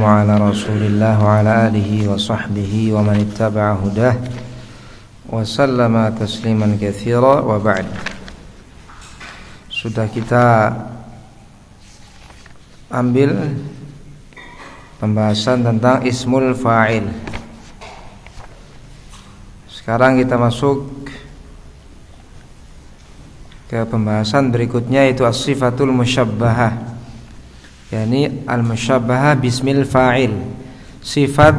Ala Rasulillah wa ala alihi wa sahbihi wa man ittaba'a hudah wa sallama tasliman katsira wa ba'd. Sudah kita ambil pembahasan tentang ismul fa'il. Sekarang kita masuk ke pembahasan berikutnya, yaitu as-sifatul musyabbahah, yakni al-musyabbahah bismil fa'il, sifat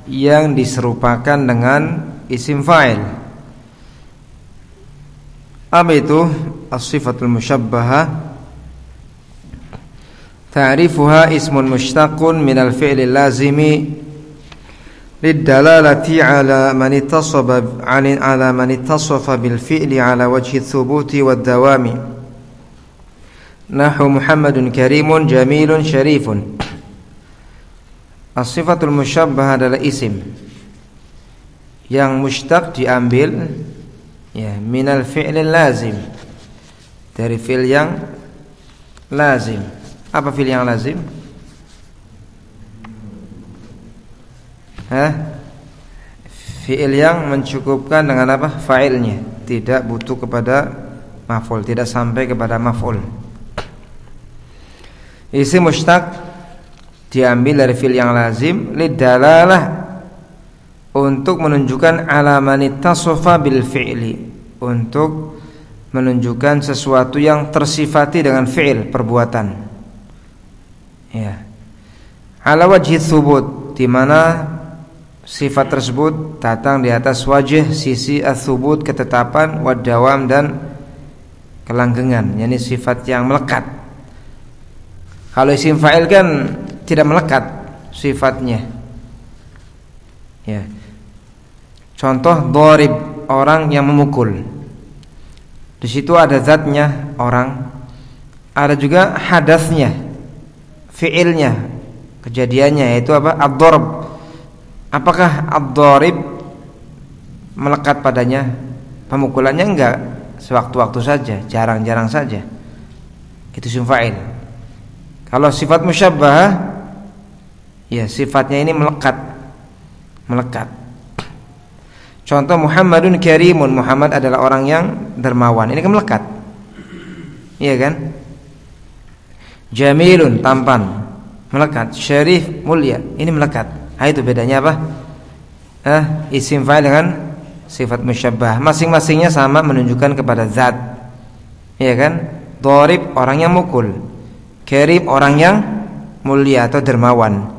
yang diserupakan dengan isim fa'il. Apa itu as-sifatul musyabbahah? Ta'rifuha ismun mushtaqun minal fi'lil lazimi lidalalati ala man ittasafa bil fi'li ala wajhi thubuti wad dawami. Nahu Muhammadun karimun jamilun syarifun. As-sifatul musyabbah adalah isim yang mushtaq diambil minal fi'lil lazim, dari fi'il yang lazim. Apa fi'il yang lazim? Fi'il yang mencukupkan dengan apa? Fa'ilnya, tidak butuh kepada maf'ul, tidak sampai kepada maf'ul. Isim mushtaq diambil dari fi'il yang lazim lidalalah, untuk menunjukkan ala man ittasafa bil fi'li, untuk menunjukkan sesuatu yang tersifati dengan fi'il, perbuatan. Ya. Ala wajhi thubut, di mana sifat tersebut datang di atas wajh, sisi ats-tsubut, ketetapan, wad dawam, dan kelanggengan, yakni sifat yang melekat. Kalau isim fa'il kan tidak melekat sifatnya. Ya. Contoh dharib, orang yang memukul. Di situ ada zatnya orang, ada juga hadatsnya, fi'ilnya, kejadiannya, yaitu apa? Ad-dharb. Apakah ad-dharib melekat padanya pemukulannya? Enggak, sewaktu-waktu saja, jarang-jarang saja. Itu isim fa'il. Kalau sifat musyabbahah, ya sifatnya ini melekat. Contoh Muhammadun karimun, Muhammad adalah orang yang dermawan. Ini kan melekat, iya kan? Jamilun, tampan, melekat. Syarif, mulia, ini melekat. Itu bedanya apa? Isim fa'il dengan sifat musyabbah. Masing-masingnya sama, menunjukkan kepada zat, iya kan? Dharib, orang yang mukul. Karim, orang yang mulia atau dermawan.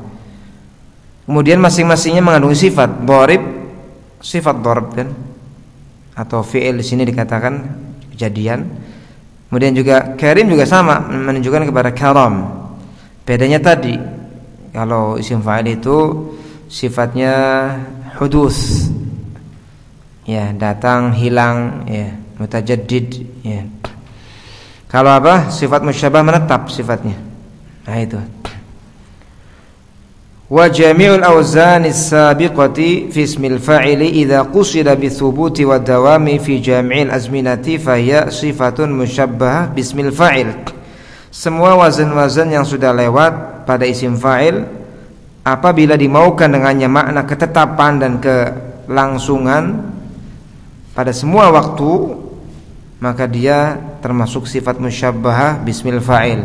Kemudian masing-masingnya mengandung sifat. Dharib, sifat dharb kan, atau fi'il di sini dikatakan kejadian. Kemudian juga karim juga sama, menunjukkan kepada karam. Bedanya tadi, kalau isim fa'il itu sifatnya hudus, ya, datang, hilang, ya, mutajaddid, ya. Kalau apa? Sifat musyabbah menetap sifatnya. Nah itu. Wa jami'ul awzanis sabiqati fi ismil fa'ili idza qusida bi thubuti wa dawami fi jami'il azminati fa hiya sifatun musyabbahah bismil fa'il. Semua wazan-wazan yang sudah lewat pada isim fa'il, apabila dimaukan dengannya makna ketetapan dan kelangsungan pada semua waktu, maka dia termasuk sifat musyabbahah bismil fa'il.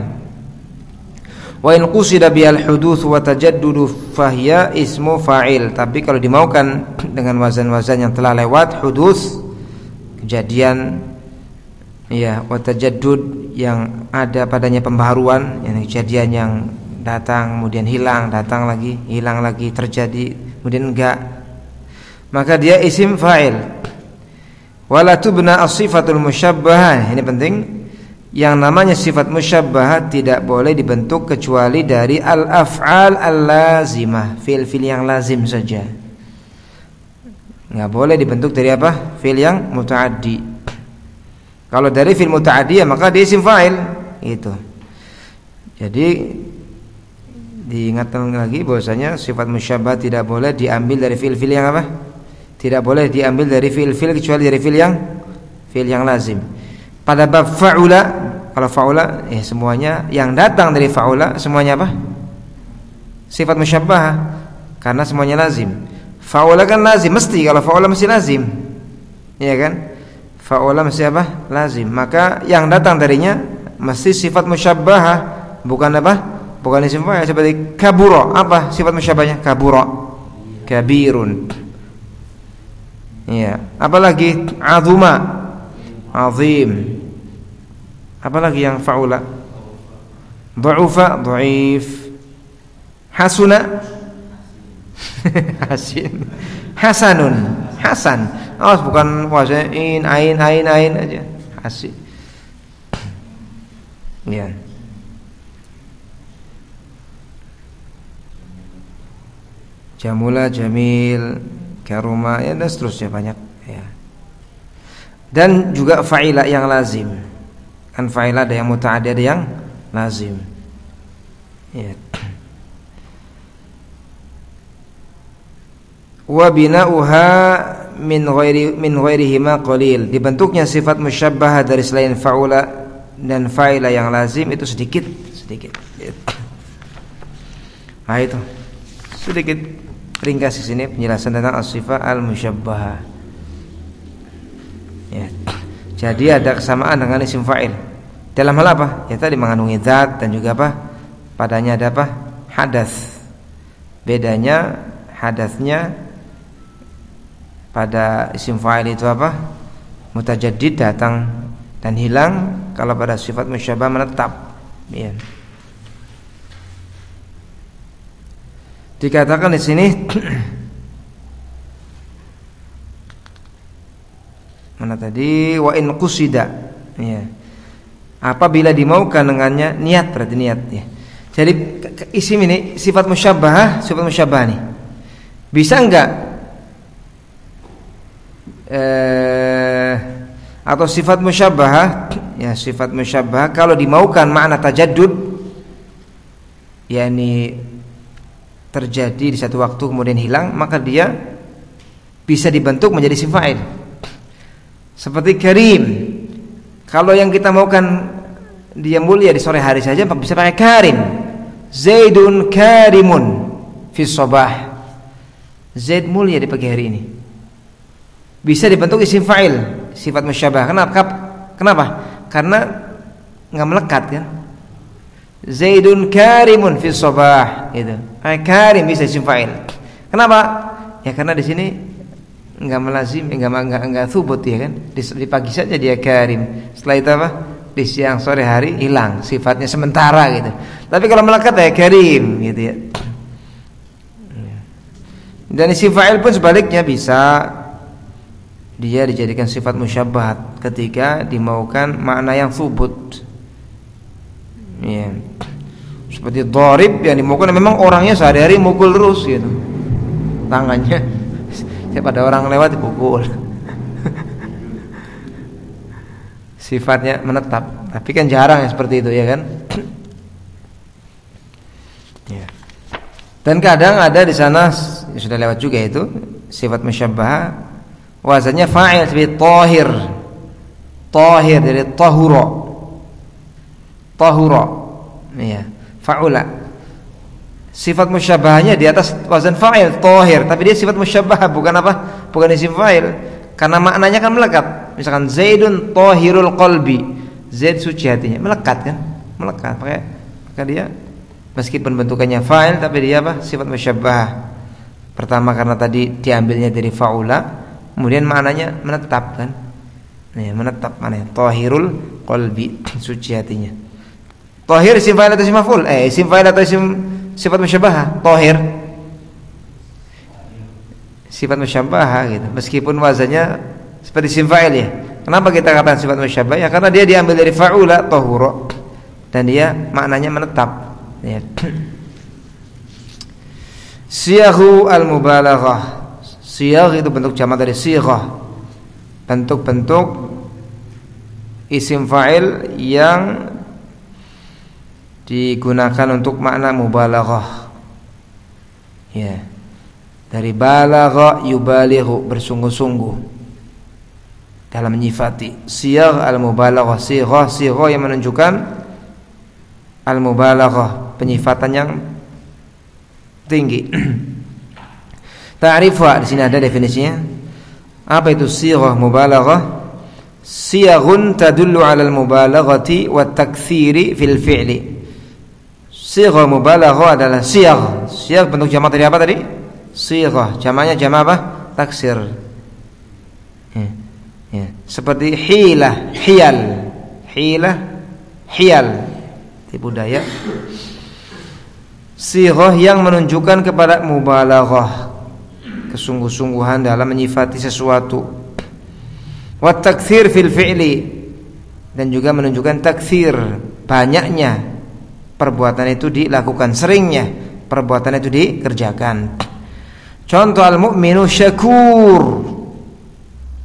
Wa in qusida bihal huduts wa tajaddudu fahiya ismu fa'il. Tapi kalau dimaukan dengan wazan-wazan yang telah lewat, huduts, kejadian, ya, wa tajaddud, yang ada padanya pembaharuan, yang kejadian yang datang kemudian hilang, datang lagi, hilang lagi, terjadi kemudian enggak, maka dia isim fa'il. Wala tubna as-sifatul musyabbahah. Ini penting. Yang namanya sifat musyabbahah tidak boleh dibentuk kecuali dari al-af'al al-lazimah, fi'il yang lazim saja. Enggak boleh dibentuk dari apa? Fi'il yang muta'addi. Kalau dari fi'il muta'addi, ya maka dia isim fa'il. Itu. Jadi diingatkan lagi bahwasanya sifat musyabbah tidak boleh diambil dari fi'il yang apa? Tidak boleh diambil dari fi'il kecuali dari fi'il yang lazim. Pada bab fa'ula, kalau fa'ula, semuanya yang datang dari fa'ula semuanya apa? sifat musyabbahah karena semuanya lazim. Fa'ula kan lazim, mesti kalau fa'ula mesti lazim. Iya kan? Fa'ula mesti apa? Lazim. Maka yang datang darinya mesti sifat musyabbahah, bukan apa? Bukan isim fa'il. Seperti kabura, apa sifat musyabbahnya? Kabura, kabirun. Iya. Apalagi azuma, azim. Apalagi yang fa'ula? Dha'ufa, dha'if. Hasuna, hasin. Hasanun, hasan. Oh, bukan wazain ain aja. Hasin. Ya. Jamula, jamil, karuma, ya dan seterusnya banyak ya. Dan juga fa'ila yang lazim. Kan fa'ila ada yang muta'addi, ada yang lazim. Ya. Wa bina'uha min ghairihima qalil. Dibentuknya sifat musyabbahah dari selain fa'ula dan fa'ila yang lazim itu sedikit. Nah itu sedikit ringkas di sini penjelasan tentang as-sifat al-musyabbahah. Ya. Jadi ada kesamaan dengan isim fa'il. Dalam hal apa? Ya tadi mengandungi zat dan juga apa? Padanya ada apa? Hadas. Bedanya hadasnya pada isim fa'il itu apa? Mutajaddid, datang dan hilang. Kalau pada sifat musyabbah menetap. Ya. Dikatakan di sini mana tadi? Wa in qusida. Ya. Apabila dimaukan dengannya niat, berarti niat ya. Jadi isim ini sifat musyabbah nih. Bisa enggak atau sifat musyabbah ya, sifat musyabbah kalau dimaukan makna tajaddud, yakni terjadi di satu waktu kemudian hilang, maka dia bisa dibentuk menjadi isim fa'il. Seperti karim. Kalau yang kita maukan dia mulia di sore hari saja bisa pakai karim. Zaidun karimun fi sabah. Zaid mulia di pagi hari ini. Bisa dibentuk isim fa'il, sifat musyabbah. Kenapa? Karena enggak melekat kan. Zaidun karimun fi sabah gitu. Karim bisa isim fa'il. Kenapa? Ya karena di sini enggak melazim, enggak thubut ya kan. Di pagi saja dia karim. Setelah itu apa? Di siang sore hari hilang, sifatnya sementara gitu. Tapi kalau melekat ya karim gitu ya. Dan isim fa'il pun sebaliknya bisa dia dijadikan sifat musyabbahat ketika dimaukan makna yang thubut. Ya. Seperti dharib yang dimaukan memang orangnya sehari-hari mukul terus gitu. Tangannya setiap ada orang lewat dipukul. Sifatnya menetap, tapi kan jarang ya seperti itu ya kan. Ya. Dan kadang ada di sana sudah lewat juga itu sifat musyabbah wazannya fa'il seperti tahir. Tahir dari tahura. Tahura. Iya, fa'ula. Sifat musyabbahnya di atas wazan fa'il tahir, tapi dia sifat musyabbah bukan apa? Bukan isim fa'il. Karena maknanya kan melekat. Misalkan Zaidun tahirul qalbi. Zaid suci hatinya, melekat kan? Melekat. Maka dia meskipun bentukannya fa'il tapi dia apa? Sifat musyabbah. Pertama karena tadi diambilnya dari fa'ula, kemudian maknanya menetap kan? Nih, menetap maknanya tahirul qalbi, suci hatinya. Tahir isim fa'il atau isim maf'ul? Isim fa'il atau isim sifat musyabbah? Tahir. Sifat musyabbah gitu. Meskipun wazannya seperti isim fa'il ya. Kenapa kita katakan sifat musyabbah? Ya karena dia diambil dari fa'ula tahura dan dia maknanya menetap. Ya. Siyaghu al-mubalaghah. Siyagh itu bentuk jamak dari sighah. Bentuk-bentuk isim fa'il yang digunakan untuk makna mubalaghah. Ya. Dari balagha yubalighu, bersungguh-sungguh dalam menyifati. Siyagh al-mubalaghah, sighah yang menunjukkan al-mubalaghah, penyifatan yang tinggi. Ta'rifha, di sini ada definisinya. Apa itu sighah mubalaghah? Siyaghun tadullu 'ala al-mubalaghati wa taktsiri fil fi'li. Sighah mubalaghah adalah siyagh. Siyagh bentuk jamak dari apa tadi? Sighah. Jamaknya jamak apa? Taksir. Ya. Seperti hilah, hiyal. Hilah, hiyal. Tipu daya. Sighah yang menunjukkan kepada mubalaghah, kesungguh-sungguhan dalam menyifati sesuatu. Wa taktsir fil fi'li, dan juga menunjukkan taktsir, banyaknya perbuatan itu dilakukan, seringnya perbuatan itu dikerjakan. Contoh al-mu'minu syakur,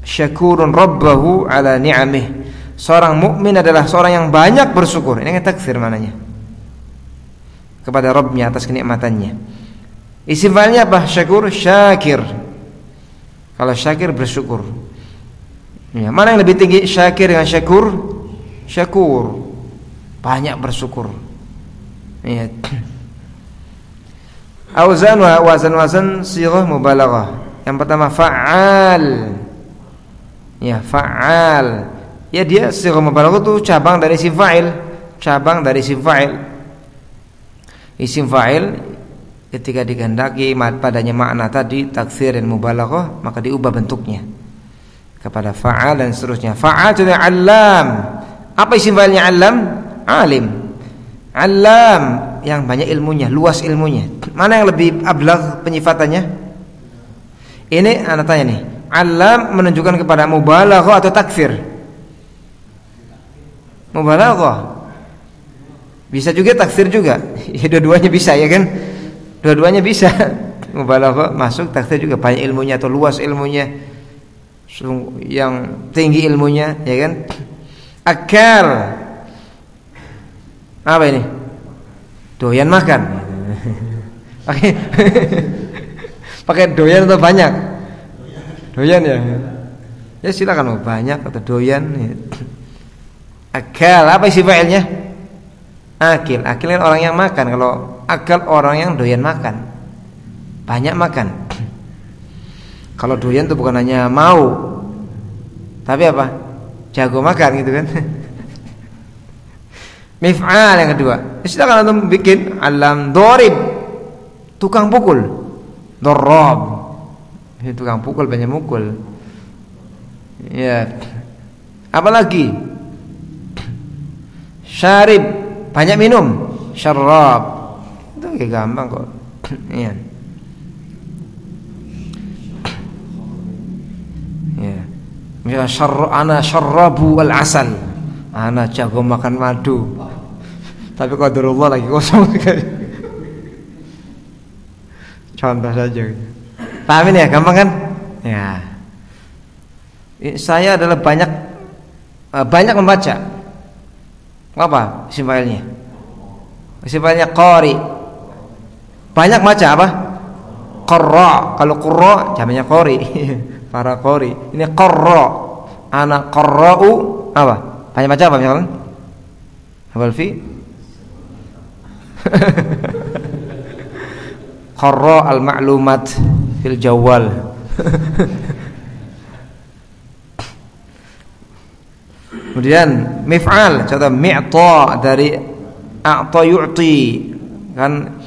syakurun rabbahu ala ni'amih. Seorang mukmin adalah seorang yang banyak bersyukur. Ini kan taktsir mananya, kepada Rabbnya atas kenikmatannya. Isim fa'ilnya apa? Syakur, syakir. Kalau syakir bersyukur. Ya, mana yang lebih tinggi, syakir dengan syakur? Syakur, banyak bersyukur. Ya. Auzan wa wazan sighah mubalaghah. Yang pertama fa'al. Ya, fa'al. Ya, dia sighah mubalaghah itu cabang dari isim fa'il, cabang dari isim fa'il. Isim fa'il ketika dikehendaki padanya makna tadi taktsir dan mubalaghah, maka diubah bentuknya kepada fa'al dan seterusnya. Fa'al itu alam. Apa isim fa'ilnya alam? Alim. Alam yang banyak ilmunya, luas ilmunya. Mana yang lebih ablagh penyifatannya? Ini ana tanya nih. Alam menunjukkan kepada mubalaghah atau taktsir? Mubalaghah. Bisa juga taktsir juga. Ya, dua-duanya bisa, ya kan? Dua-duanya bisa. Mubalaghah masuk, taktsir juga, banyak ilmunya atau luas ilmunya, yang tinggi ilmunya, ya kan? Akal. Apa ini? Doyan makan. Pakai doyan atau banyak? Doyan ya. Ya silakan mau banyak atau doyan. Akal, apa isi fa'ilnya? Akil. Akil kan orang yang makan. Kalau akal orang yang doyan makan, banyak makan. Kalau doyan itu bukan hanya mau, tapi apa? Jago makan gitu kan. Mif'al yang kedua. Silakan antum bikin alam dorib, tukang pukul. Dorrob, tukang pukul, banyak mukul. Ya. Apalagi? Syarib, banyak minum. Syarab, itu kayak gampang kok. Iya. Ya. Misalnya ana syarrabu al-asal. Ana jago makan madu. Tapi qadarullah lagi kosong. Contoh saja. Paham ini ya, gampang kan? Ya. Saya adalah banyak membaca. Apa isim fa'ilnya? Isim fa'ilnya qari. Banyak baca apa? Qurra. Kalau qurra jamaknya qari. Para qari. Ini qurra. Ana qarra'u apa? Banyak baca apa misalkan? Hafal fi? Qarra al-ma'lumat fil jawal. Kemudian mif'al, contoh mi'ta dari a'ta yu'ti, kan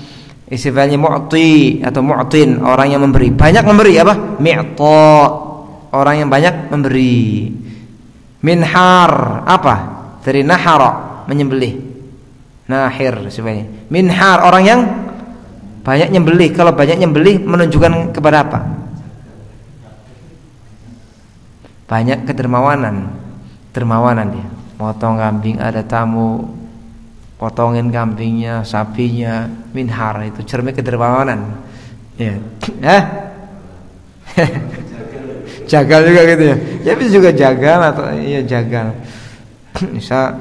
isim fa'ilnya mu'ti atau mu'tin, orang yang memberi, banyak memberi apa? Mi'ta, orang yang banyak memberi. Minhar, apa? Dari nahara, menyembelih. Nahir sebenarnya. Minhar, orang yang banyak nyembelih. Kalau banyak nyembelih menunjukkan kepada apa? Banyak kedermawanan. Dermawanan dia. Potong kambing, ada tamu, potongin kambingnya, sapinya. Minhar, itu cermin kedermawanan. Ya. Hah? Jagal juga gitu ya. Ya bisa juga jagal atau iya jagal. Bisa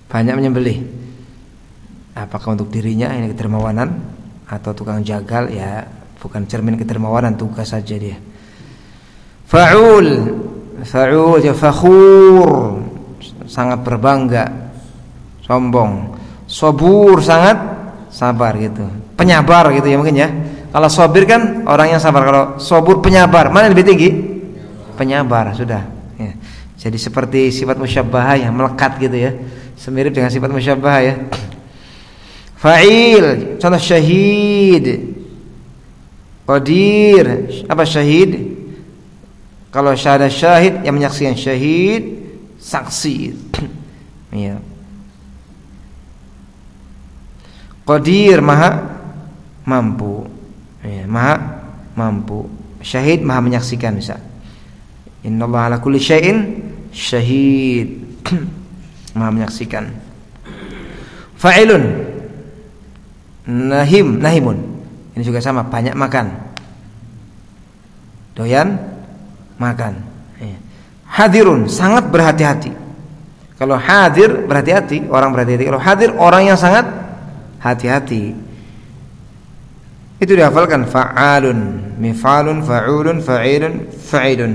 banyak menyembelih. Apakah untuk dirinya ini kedermawanan, atau tukang jagal, ya bukan cermin kedermawanan, tugas saja dia. Fa'ul, fa'ul ya fakhur, sangat berbangga, sombong. Sabur, sangat sabar gitu. Penyabar gitu ya mungkin ya. Kalau sabir kan orang yang sabar. Kalau sabur penyabar, mana yang lebih tinggi? Penyabar, sudah ya. Jadi seperti sifat musyabbahah yang melekat gitu ya. Semirip dengan sifat musyabbahah ya. Fa'il, contoh syahid. Qadir, apa syahid? Kalau syahadah syahid yang menyaksikan, syahid saksi. Ya. Qadir maha mampu. Ya, maha mampu. Syahid maha menyaksikan bisa. Innallaha ala kulli syai'in syahid. Maha menyaksikan. Fa'ilun. Nahimun. Ini juga sama, banyak makan. Doyan makan. Hadirun, sangat berhati-hati. Kalau hadir berhati-hati, orang berhati-hati. Kalau hadir orang yang sangat hati-hati. Itu dihafalkan fa'alun, mif'alun, fa'ulun, fa'ilun, fa'ilun.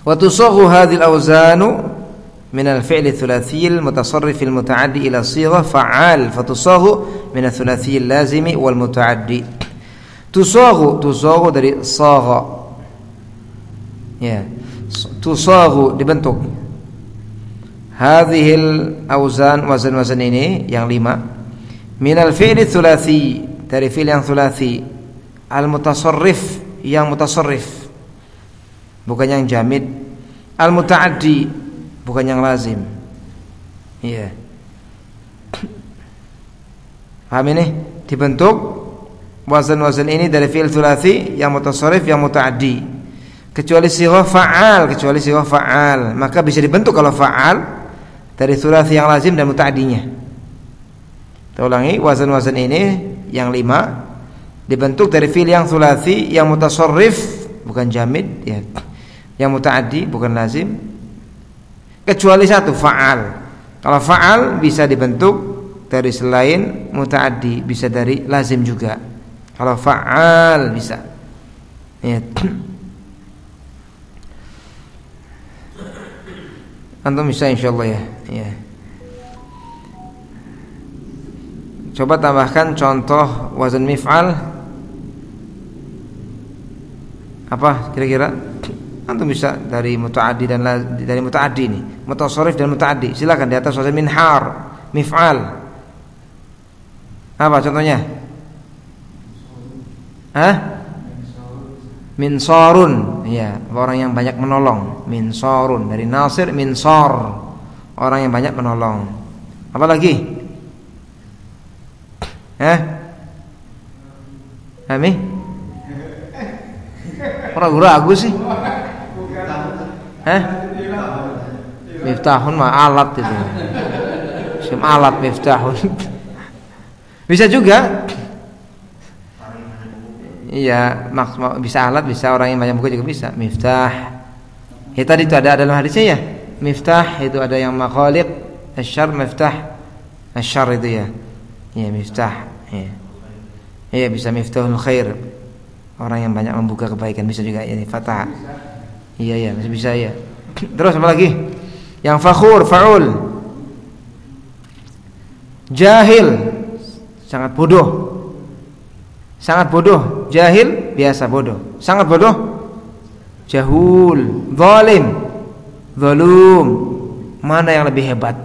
Wa tusaghu hadhil awzanu من الفعل الثلاثي المتصرف المتعدي إلى صيغة فعال فتصاغ من الثلاثي اللازم والمتعدي. تصاغ dari صاغ ya, تصاغ dibentuk. هذه الأوزان wazan-wazan ini yang 5 من الفعل الثلاثي dari fi'il yang thulathi, al-mutasarrif yang mutasarrif bukan yang jamid, al-muta'addi bukan yang lazim. Iya. Paham ini? Dibentuk wazan-wazan ini dari fi'il thulathi yang mutasarrif yang muta'addi. Kecuali sighah fa'al, maka bisa dibentuk kalau fa'al dari thulathi yang lazim dan muta'addinya. Kita ulangi, wazan-wazan ini yang 5 dibentuk dari fi'il yang thulathi yang mutasarrif bukan jamid ya. Yang muta'addi bukan lazim. Kecuali satu, fa'al. Kalau fa'al bisa dibentuk dari selain muta'addi, bisa dari lazim juga. Kalau fa'al bisa. Ya. Antum bisa insyaallah ya. Ya. Coba tambahkan contoh wazan mif'al. Apa kira-kira? Antum bisa dari muta'addi dan dari muta'addi ini, mutasarrif dan muta'addi. Silakan di atas wazan minhar, mif'al. Apa contohnya? Minsarun. Ya, orang yang banyak menolong. Minsarun dari nasir, minsar. Orang yang banyak menolong. Apa lagi? Ami? Ragu-ragu sih. Miftahun mah alat itu. Sim alat miftahun. Bisa juga. Iya, bisa alat, bisa orang yang banyak buku juga bisa. Miftah. Ya tadi itu ada dalam hadisnya ya. Miftah itu ada yang makhaliq, asyar, miftah. Asyar itu ya. Iya, miftah. Iya. Iya, bisa miftahul khair. Orang yang banyak membuka kebaikan bisa juga ini fatah. Iya masih bisa ya. Terus apa lagi? Yang fakhur, fa'ul. Jahil, sangat bodoh. Sangat bodoh. Jahil biasa bodoh. Sangat bodoh, jahul. Zalim, zalum. Mana yang lebih hebat?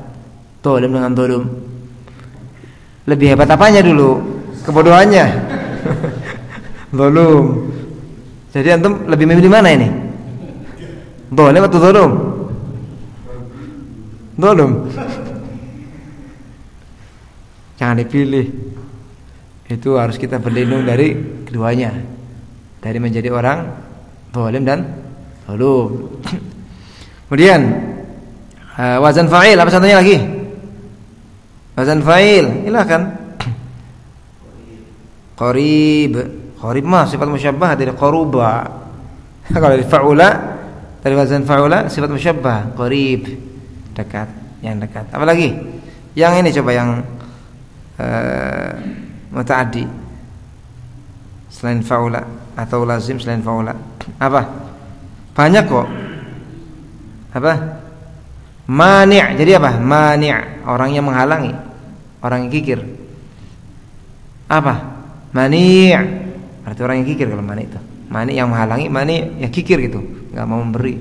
Zalim dengan zalum. Lebih hebat apanya dulu? Kebodohannya. Zalum. Jadi antum lebih memilih mana ini? Zalim atau zalum? Zalum. Jangan dipilih. Itu harus kita berlindung dari keduanya. Dari menjadi orang zalim dan zalum. Kemudian wazan fa'il, apa contohnya lagi? Wazan fa'il, silakan. Qarib. Qarib mah sifat musyabbah dari qaruba. Kalau dari fa'ula, dari wazan fa'ula sifat musyabbah, qarib, dekat, yang dekat. Apa lagi? Yang ini coba yang muta'addi selain fa'ula atau lazim selain fa'ula. Apa? Banyak kok. Apa? Mani', jadi apa? Mani', orang yang menghalangi, orang yang kikir. Apa? Mani', arti orang yang kikir kalau mani' itu. Mani' yang menghalangi, mani' yang kikir gitu, enggak mau memberi.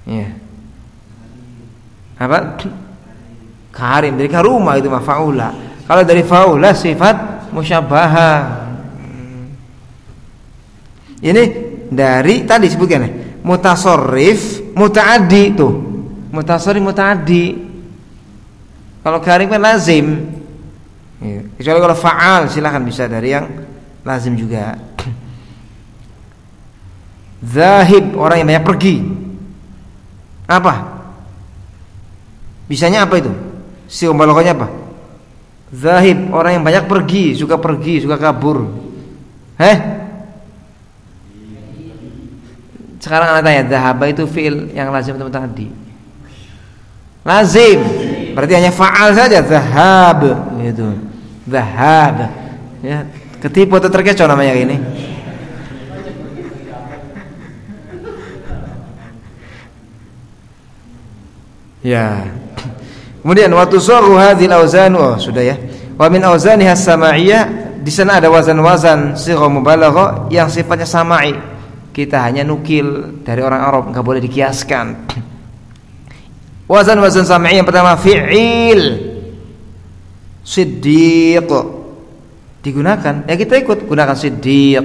Ya. Apa? Karim, dari karuma itu mafa'ula. Kalau dari fa'ula sifat musyabbaha. Ini dari tadi sebutkan ya, mutasarrif, muta'addi tuh. Mutasarrif, muta'addi. Kalau karim kan lazim. Ya. Kecuali kalau fa'al silakan bisa dari yang lazim juga. Zahib, orang yang banyak pergi. Apa? Bisanya apa itu? Si mubalaghahnya apa? Zahib, orang yang banyak pergi, suka kabur. Sekarang anak tanya, dhahaba itu fi'il yang lazim atau muta'addi? Lazim. Berarti hanya fa'al saja, dhahab gitu. Dhahab. Ya, ketipu atau terkecoh namanya ini. Ya. Kemudian waktu suhu hadhil auzan, sudah ya. Wa min auzaniha sama'iyah, di sana ada wazan-wazan sighah mubalaghah yang sifatnya sama'i. Kita hanya nukil dari orang Arab, enggak boleh dikiaskan. Wazan-wazan sama'i yang pertama fi'il. Siddiq. Digunakan, ya kita ikut gunakan siddiq.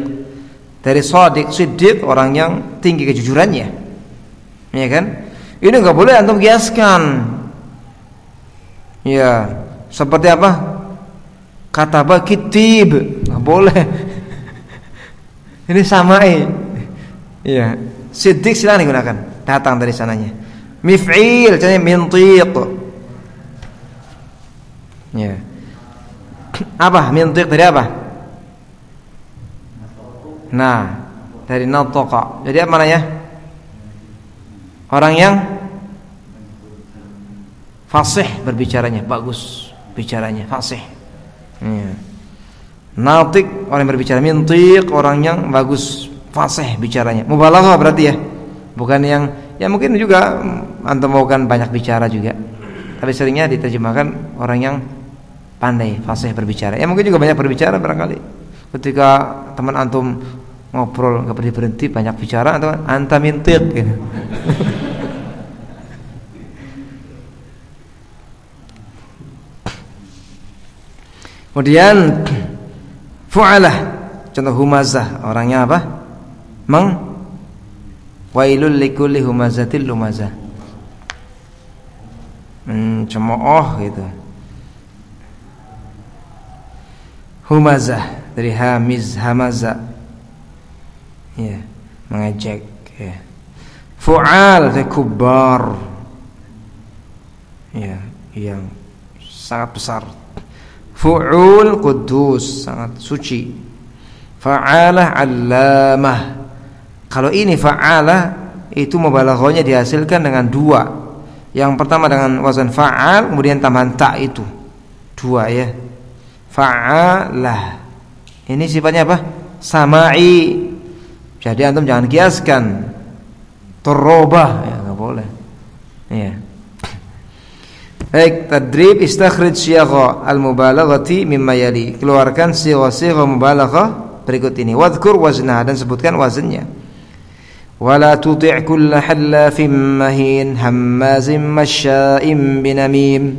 Dari shadiq, siddiq orang yang tinggi kejujurannya. Ya kan? Ini enggak boleh antum kiaskan. Ya, seperti apa? Kataba kitib, enggak boleh. Ini sama'i. Ya, siddiq silakan digunakan, datang dari sananya. Mif'il, contohnya mintiq. Ya. Apa? Mintiq dari apa? Nah, dari nataqa. Jadi apa namanya? Orang yang fasih berbicaranya, bagus bicaranya, fasih. Ya. Natiq, orang yang berbicara. Mintiq, orang yang bagus, fasih bicaranya. Mubalaghah berarti ya. Bukan yang ya mungkin juga antum bukan banyak bicara juga. Tapi seringnya diterjemahkan orang yang pandai, fasih berbicara. Ya mungkin juga banyak berbicara barangkali. Ketika teman antum ngobrol enggak berhenti banyak bicara, atau anta mintiq gitu. Kemudian fu'alah, contoh humazah, orangnya apa? Wailul likulli humazatil lumazah, mencemooh gitu. Humazah dari hamaza, ya, mengejek ya. Fu'al dari kubar, ya, yang sangat besar. Fu'ul kudus, sangat suci. Fa'alah allamah. Kalau ini fa'alah itu mubalaghahnya dihasilkan dengan dua. Yang pertama dengan wazan fa'al, kemudian tambahan ta itu. Dua ya. Fa'alah. Ini sifatnya apa? Sama'i. Jadi antum jangan kiaskan. Turobah ya enggak boleh. Iya. Baik, tadrib istakhrij siyagha al-mubalaghati mimma yali. Keluarkan siyagha mubalaghah berikut ini. Wadhkur waznah, dan sebutkan wazannya. Wala tuti' kulla hallafin mahin hammazin masya'in binamim.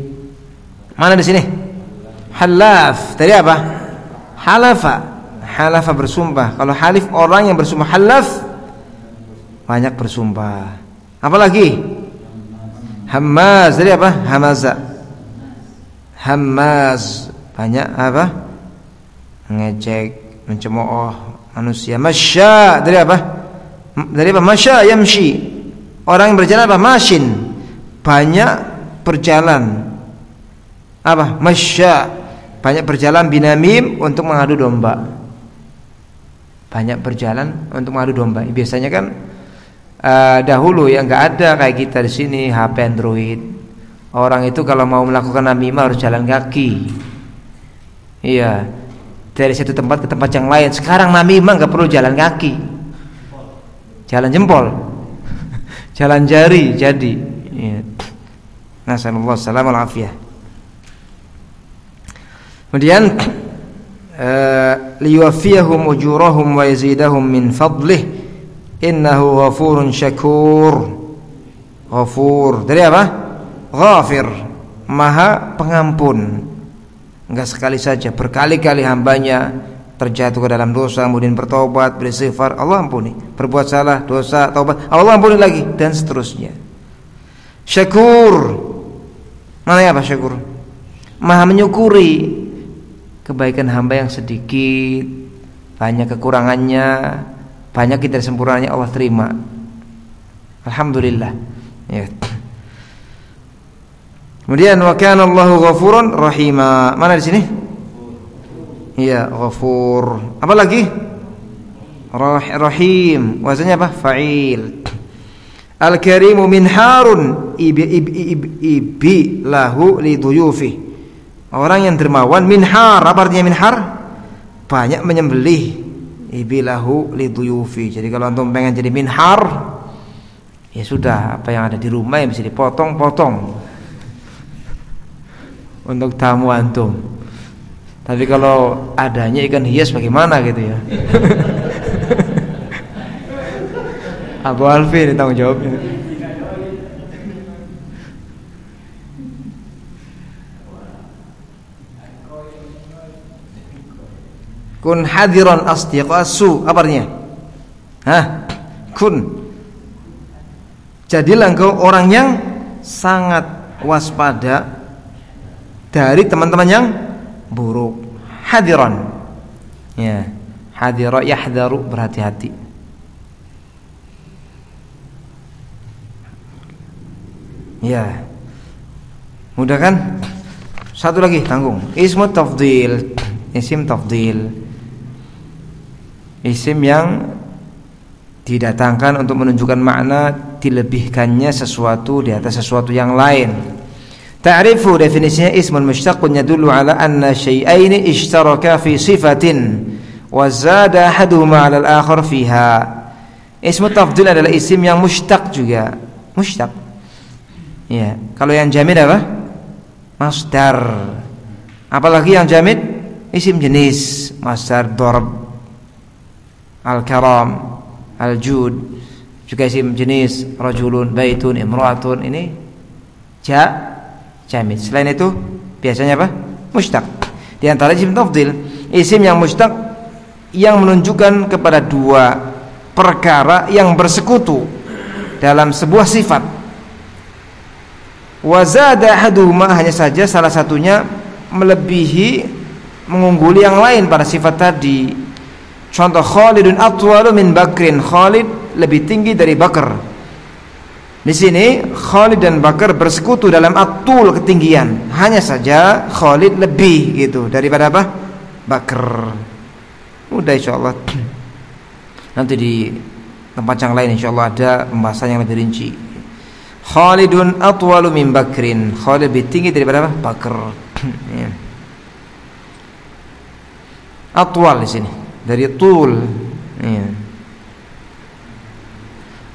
Mana di sini? Halaf. Dari apa? Halafa. Halafa bersumpah. Kalau halif orang yang bersumpah, halaf banyak bersumpah. Apalagi? Hammaz. Dari apa? Hamaza. Hammaz banyak apa? Ngejek, mencemooh manusia. Masya. Dari apa? Dari apa? Masya yamshi. Orang yang berjalan apa? Mashin. Banyak berjalan. Apa? Masya. Banyak berjalan binamim untuk mengadu domba. Banyak berjalan untuk mengadu domba. Biasanya kan dahulu yang enggak ada kayak kita di sini HP Android. Orang itu kalau mau melakukan namimah harus jalan kaki. Iya. Dari satu tempat ke tempat yang lain. Sekarang namimah enggak perlu jalan kaki. Jalan jempol, jalan jari jadi. Ya. Nasallallahu salam wal afiyah. Kemudian liyuwaffiyahum ujurahum wa yazidahum min fadlih innahu ghafurun syakur. Ghafur dari apa? Ghafir, maha pengampun. Enggak sekali saja, berkali-kali hambanya terjatuh ke dalam dosa, kemudian bertobat, beristighfar, Allah ampuni. Berbuat salah, dosa, taubat, Allah ampuni lagi, dan seterusnya. Syakur, mana apa syakur? Maha menyukuri kebaikan hamba yang sedikit, banyak kekurangannya, banyak tidak sempurnanya Allah terima. Alhamdulillah. Ya. Kemudian wa kana Allahu ghafurun rahima. Mana di sini? Iya, ghafur. Apa lagi? Rahim. Wazannya apa? Fa'il. Al-karimu minharun ibi lahu liduyufi. Orang yang dermawan, minhar. Apa artinya minhar? Banyak menyembelih. Ibi lahu liduyufi. Jadi kalau antum pengen jadi minhar, ya sudah, apa yang ada di rumah yang bisa dipotong-potong untuk tamu antum. Tapi kalau adanya ikan hias bagaimana gitu ya? Abu Alfi ini tanggung jawabnya. Kun hadiran asdiqasu, apa artinya? Hah? Kun, jadilah engkau orang yang sangat waspada dari teman-teman yang buruk. Hadiran, ya, hadira yahdharu, berhati-hati. Ya, mudah kan? Satu lagi, tanggung. Ismu tafdil, isim tafdil, isim yang didatangkan untuk menunjukkan makna dilebihkannya sesuatu di atas sesuatu yang lain. Ta'rifu, definisinya ismun mushtaqun yadullu ala anna syai'aini ishtaraka fi sifatin wa zada ahaduhuma 'ala al-akhar fiha. Ismu tafdil adalah isim yang mushtaq juga. Mushtaq. Ya, kalau yang jamid apa? Masdar. Apalagi yang jamid? Isim jenis, masdar darab, al-karam, al-jud, juga isim jenis rajulun, baitun, imra'atun, ini jamid. Selain itu biasanya apa? Mushtaq. Di antara isim tafdil, isim yang mushtaq yang menunjukkan kepada dua perkara yang bersekutu dalam sebuah sifat. Wa zada ahaduhuma, hanya saja salah satunya melebihi, mengungguli yang lain pada sifat tadi. Contoh, Khalidun atwalu min Bakrin, Khalid lebih tinggi dari Bakar. Di sini Khalid dan Bakar bersekutu dalam atul, ketinggian. Hanya saja Khalid lebih gitu daripada apa? Bakar. Mudah insyaallah. Nanti di tempat yang lain insyaallah ada pembahasan yang lebih rinci. Khalidun atwalu min Bakrin, Khalid lebih tinggi daripada apa? Bakar. Ya. Atwal di sini dari tul. Ya.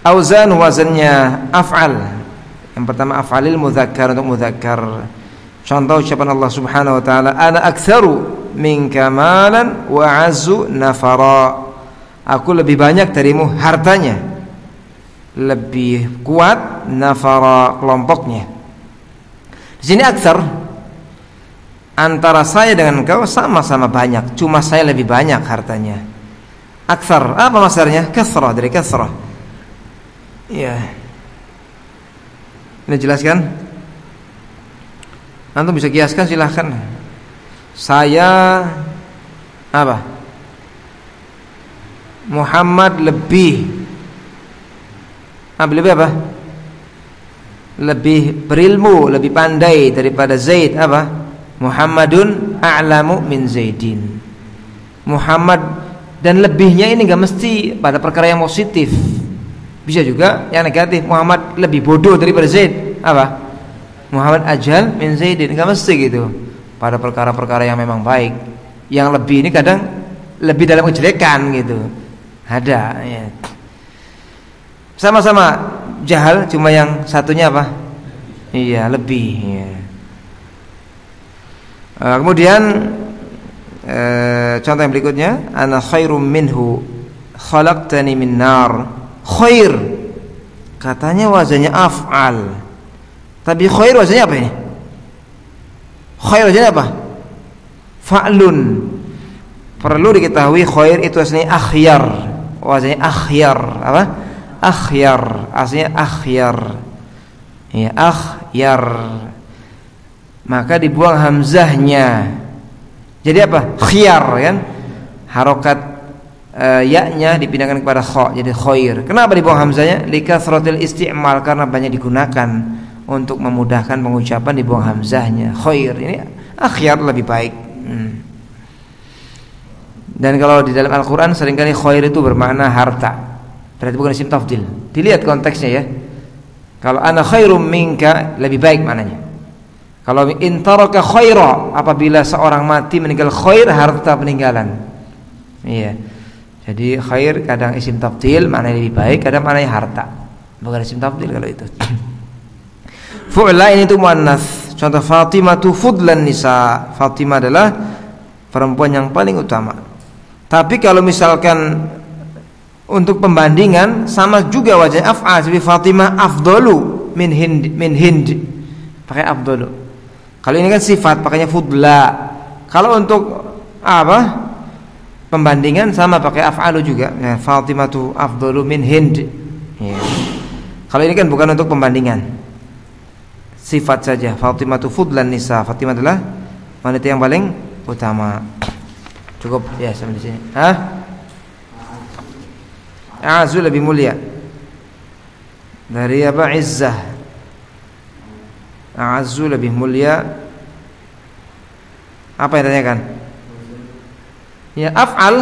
Auzan, wazannya af'al. Yang pertama af'alil mudzakkar, untuk mudzakkar. Contoh ucapan Allah Subhanahu wa taala, ana aktsaru minka malan wa azzu nafara. Aku lebih banyak darimu hartanya, lebih kuat nafara, kelompoknya. Di sini aktsar, antara saya dengan engkau sama-sama banyak, cuma saya lebih banyak hartanya. Aktsar, apa masdarnya? Kasrah, dari kasrah. Ya, ini jelaskan. Antum bisa kiaskan, silahkan. Saya apa? Muhammad lebih apa? Lebih berilmu, lebih pandai daripada Zaid. Apa? Muhammadun a'lamu min Zaidin. Muhammad, dan lebihnya ini enggak mesti pada perkara yang positif. Bisa juga yang negatif. Muhammad lebih bodoh daripada Zaid. Apa? Muhammad ajal min Zaidin. Enggak mesti gitu. Pada perkara-perkara yang memang baik. Yang lebih ini kadang lebih dalam kejelekan gitu. Ada ya. Sama-sama jahal, cuma yang satunya apa? Iya, lebih ya. Kemudian contoh yang berikutnya, ana khairum minhu khalaqtani min nar. Khair katanya wazannya af'al, tapi khair wazannya apa ini? Khair wazannya apa? Fa'lun. Perlu diketahui khair itu aslinya akhyar, wazannya akhyar. Apa? Akhyar, aslinya akhyar. Ya, akhyar. Maka dibuang hamzahnya. Jadi apa? Khiyar kan? Harokat ya-nya dipindahkan kepada kha, jadi khair. Kenapa dibuang hamzahnya? Likathratil isti'mal, karena banyak digunakan untuk memudahkan pengucapan, dibuang hamzahnya. Khair ini akhyar, lebih baik. Dan kalau di dalam Al-Qur'an seringkali khair itu bermakna harta. Berarti bukan isim tafdil. Dilihat konteksnya ya. Kalau ana khairum minka, lebih baik maknanya. Kalau intaraka khaira, apabila seorang mati meninggal khair, harta peninggalan. Iya. Jadi khair kadang isim tafdil maknanya lebih baik, kadang maknanya harta. Bukan isim tafdil kalau itu. Fu'la ini itu muannats. Contoh Fatimah tu fudlan nisa. Fatimah adalah perempuan yang paling utama. Tapi kalau misalkan untuk pembandingan sama juga wajah af'al, seperti Fatimah afdalu min Hind. Pakai afdalu. Kalau ini kan sifat, pakainya fudla. Kalau untuk apa? Pembandingan sama pakai af'alu juga. Ya, Fatimatu afdalu min Hind. Ya. Kalau ini kan bukan untuk pembandingan. Sifat saja. Fatimatu fudlan nisa. Fatimah adalah wanita yang paling utama. Cukup ya sampai di sini. Hah? A'zu lebih mulia. Dari apa? Izzah. A'azzu lebih mulia. Apa yang ditanyakan? Ya, af'al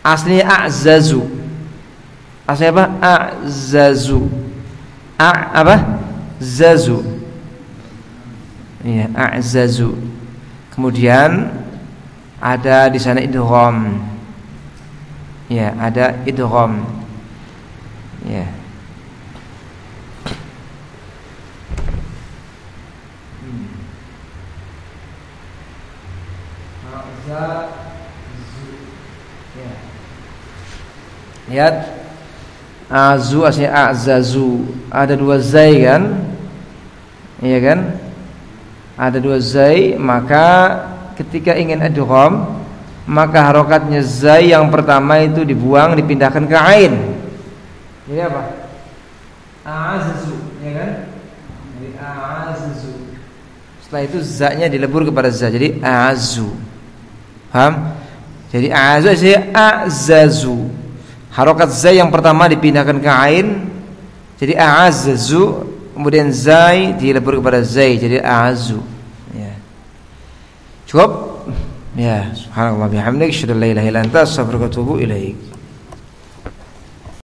aslinya a'zazu. Aslinya apa? A'zazu. Apa? Zazu. Ya, a'zazu. Kemudian ada di sana idgham. Ya, ada idgham. Ya. Lihat, azu aslinya a'zazu, ada dua zai kan, iya kan, ada dua zai. Maka ketika ingin idgham, maka harokatnya zai yang pertama itu dibuang, dipindahkan ke ain. Jadi apa? A'zazu, ya kan? Jadi a'zazu. Setelah itu za-nya dilebur kepada za, jadi a'azu. Paham? Jadi a'azu aslinya a'zazu. Harokat zai yang pertama dipindahkan ke ain, jadi a'azzu. Kemudian zai dilebur kepada zai, jadi a'azzu. Ya. Cukup? Ya, subhanallah bihamdik, asyhadu an la ilaha illa anta, astaghfiruka wa atubu ilaik.